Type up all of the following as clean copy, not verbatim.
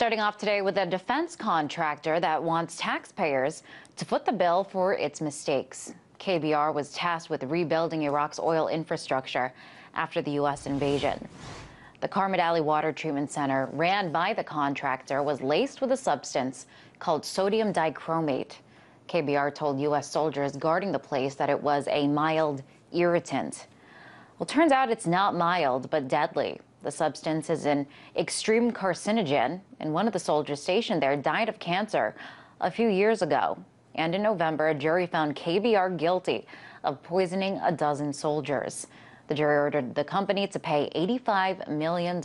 Starting off today with a defense contractor that wants taxpayers to foot the bill for its mistakes. KBR was tasked with rebuilding Iraq's oil infrastructure after the U.S. invasion. The Karmat Ali Water Treatment Center, ran by the contractor, was laced with a substance called sodium dichromate. KBR told U.S. soldiers guarding the place that it was a mild irritant. Well, turns out it's not mild, but deadly. The substance is an extreme carcinogen, and one of the soldiers stationed there died of cancer a few years ago. And in November, a jury found KBR guilty of poisoning a dozen soldiers. The jury ordered the company to pay $85 million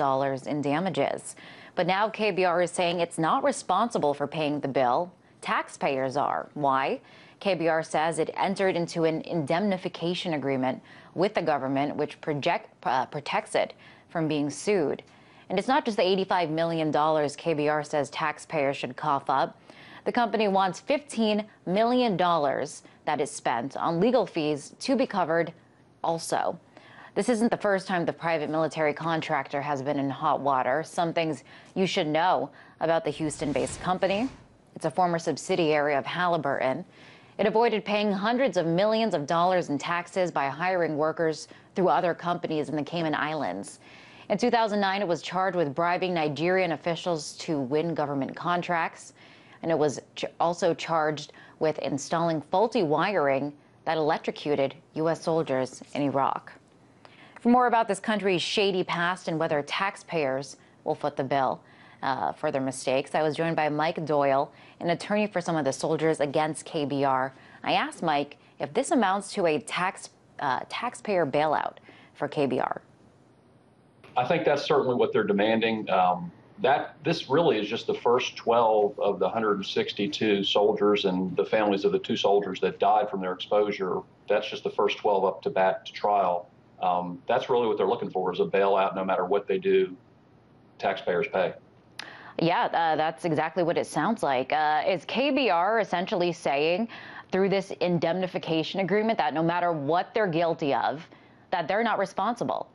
in damages. But now KBR is saying it's not responsible for paying the bill. Taxpayers are. Why? KBR says it entered into an indemnification agreement with the government, which protects it from being sued. And it's not just the $85 million KBR says taxpayers should cough up. The company wants $15 million that is spent on legal fees to be covered also. This isn't the first time the private military contractor has been in hot water. Some things you should know about the Houston-based company. It's a former subsidiary of Halliburton. It avoided paying hundreds of millions of dollars in taxes by hiring workers through other companies in the Cayman Islands. In 2009, it was charged with bribing Nigerian officials to win government contracts. And it was also charged with installing faulty wiring that electrocuted U.S. soldiers in Iraq. For more about this country's shady past and whether taxpayers will foot the bill for their mistakes, I was joined by Mike Doyle, an attorney for some of the soldiers against KBR. I asked Mike if this amounts to a taxpayer bailout for KBR. I think that's certainly what they're demanding. This really is just the first 12 of the 162 soldiers and the families of the two soldiers that died from their exposure. That's just the first 12 up to bat to trial. That's really what they're looking for, is a bailout. No matter what they do, taxpayers pay. Yeah, that's exactly what it sounds like. Is KBR essentially saying through this indemnification agreement that no matter what they're guilty of, that they're not responsible?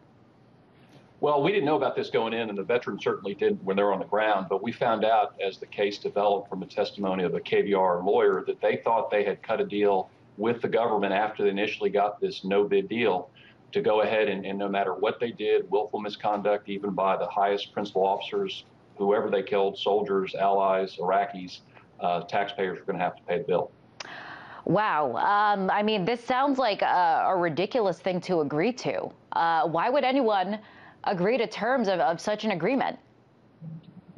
Well, we didn't know about this going in, and the veterans certainly didn't when they were on the ground. But we found out as the case developed from the testimony of a KBR lawyer that they thought they had cut a deal with the government after they initially got this no-bid deal to go ahead and no matter what they did, willful misconduct, even by the highest principal officers, whoever they killed, soldiers, allies, Iraqis, taxpayers are going to have to pay the bill. Wow. I mean, this sounds like a ridiculous thing to agree to. Why would anyone agree to terms of such an agreement?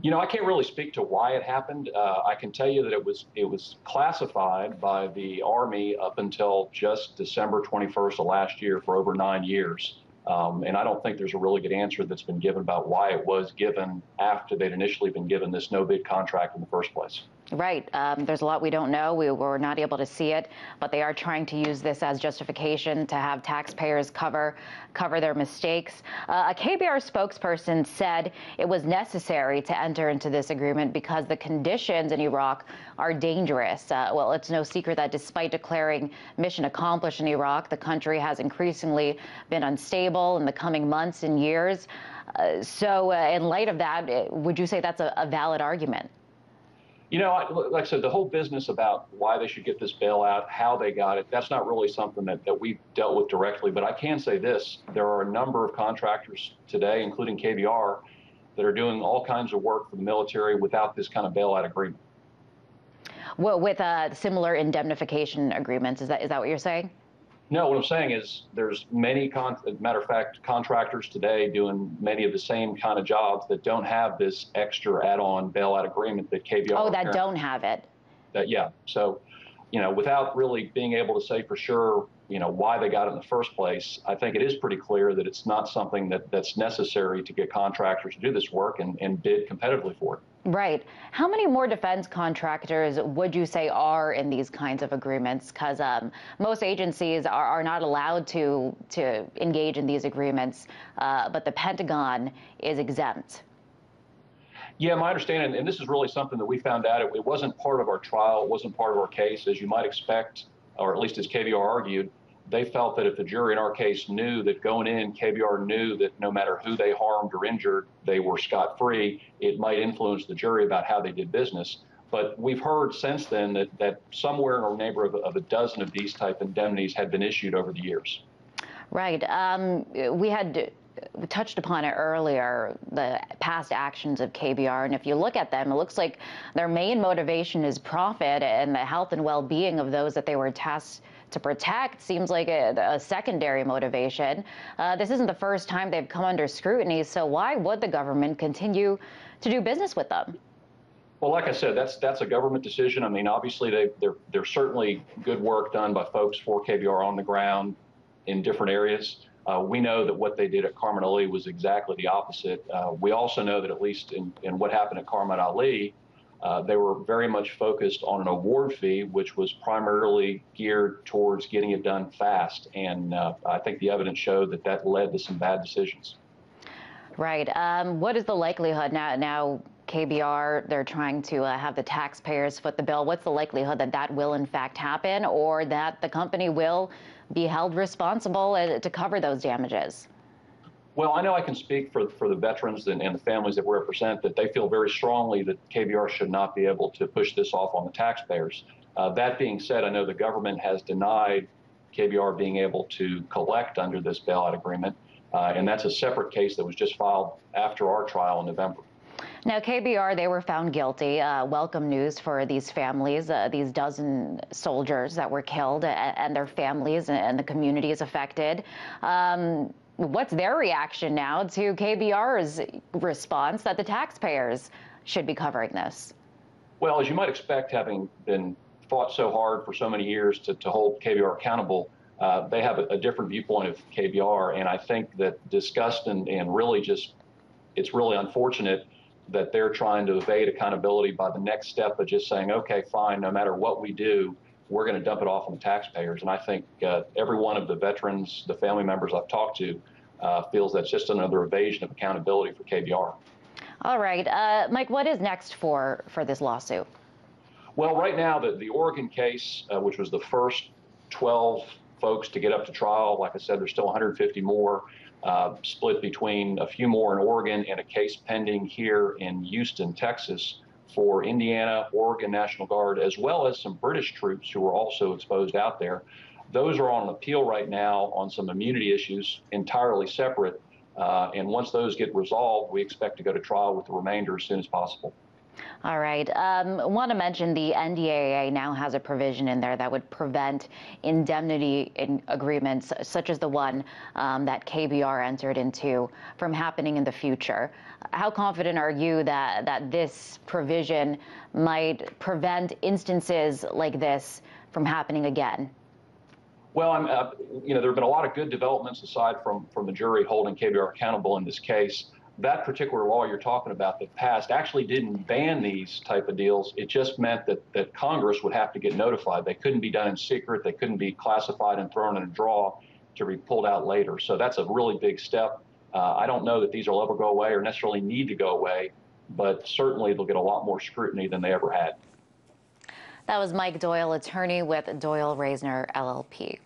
You know, I can't really speak to why it happened. I can tell you that it was classified by the Army up until just December 21st of last year for over 9 years. And I don't think there's a really good answer that's been given about why it was given after they'd initially been given this no-bid contract in the first place. Right. There's a lot we don't know. We were not able to see it, but they are trying to use this as justification to have taxpayers cover their mistakes. A KBR spokesperson said it was necessary to enter into this agreement because the conditions in Iraq are dangerous. Well, it's no secret that despite declaring mission accomplished in Iraq, the country has increasingly been unstable in the coming months and years. So in light of that, would you say that's a valid argument? You know, like I said, the whole business about why they should get this bailout, how they got it, that's not really something that we've dealt with directly. But I can say this, there are a number of contractors today, including KBR, that are doing all kinds of work for the military without this kind of bailout agreement. Well, with similar indemnification agreements, is that what you're saying? No, what I'm saying is there's many, matter of fact, contractors today doing many of the same kind of jobs that don't have this extra add-on bailout agreement that KBR. Oh, that don't have it. Yeah. So, you know, without really being able to say for sure, you know, why they got it in the first place, I think it is pretty clear that it's not something that's necessary to get contractors to do this work and bid competitively for it. Right. How many more defense contractors would you say are in these kinds of agreements? Because most agencies are not allowed to engage in these agreements, but the Pentagon is exempt. Yeah, my understanding, and this is really something that we found out, it wasn't part of our trial, it wasn't part of our case, as you might expect, or at least as KBR argued. they felt that if the jury in our case knew that going in, KBR knew that no matter who they harmed or injured, they were scot-free, it might influence the jury about how they did business. But we've heard since then that somewhere in our neighborhood of a dozen of these type indemnities had been issued over the years. Right. We touched upon it earlier, the past actions of KBR, and if you look at them, it looks like their main motivation is profit, and the health and well-being of those that they were tasked to protect seems like a secondary motivation. This isn't the first time they've come under scrutiny, so why would the government continue to do business with them? Well, like I said, that's a government decision. I mean, obviously, there's certainly good work done by folks for KBR on the ground in different areas. We know that what they did at Carmen Ali was exactly the opposite. We also know that at least in what happened at Carmen Ali, they were very much focused on an award fee, which was primarily geared towards getting it done fast. And I think the evidence showed that that led to some bad decisions. Right. What is the likelihood now KBR, they're trying to have the taxpayers foot the bill. What's the likelihood that that will in fact happen, or that the company will be held responsible to cover those damages? Well, I know I can speak for the veterans and the families that we represent, that they feel very strongly that KBR should not be able to push this off on the taxpayers. That being said, I know the government has denied KBR being able to collect under this bailout agreement, and that's a separate case that was just filed after our trial in November. Now, KBR, they were found guilty. Welcome news for these families, these dozen soldiers that were killed, and their families and the communities affected. What's their reaction now to KBR's response that the taxpayers should be covering this? Well, as you might expect, having been fought so hard for so many years to hold KBR accountable, they have a different viewpoint of KBR. And I think that disgust and really just, it's really unfortunate that they're trying to evade accountability by the next step of just saying, okay, fine, no matter what we do, we're going to dump it off on the taxpayers. And I think every one of the veterans, the family members I've talked to, feels that's just another evasion of accountability for KBR. All right. Mike, what is next for this lawsuit? Well, right now, the Oregon case, which was the first 12 folks to get up to trial, like I said, there's still 150 more, split between a few more in Oregon and a case pending here in Houston, Texas, for Indiana, Oregon National Guard, as well as some British troops who were also exposed out there. Those are on an appeal right now on some immunity issues, entirely separate. And once those get resolved, we expect to go to trial with the remainder as soon as possible. All right. I want to mention the NDAA now has a provision in there that would prevent indemnity agreements, such as the one that KBR entered into, from happening in the future. How confident are you that this provision might prevent instances like this from happening again? Well, there have been a lot of good developments aside from the jury holding KBR accountable in this case. That particular law you're talking about that passed actually didn't ban these type of deals. It just meant that Congress would have to get notified. They couldn't be done in secret. They couldn't be classified and thrown in a drawer to be pulled out later. So that's a really big step. I don't know that these will ever go away or necessarily need to go away, but certainly they'll get a lot more scrutiny than they ever had. That was Mike Doyle, attorney with Doyle Raizner LLP.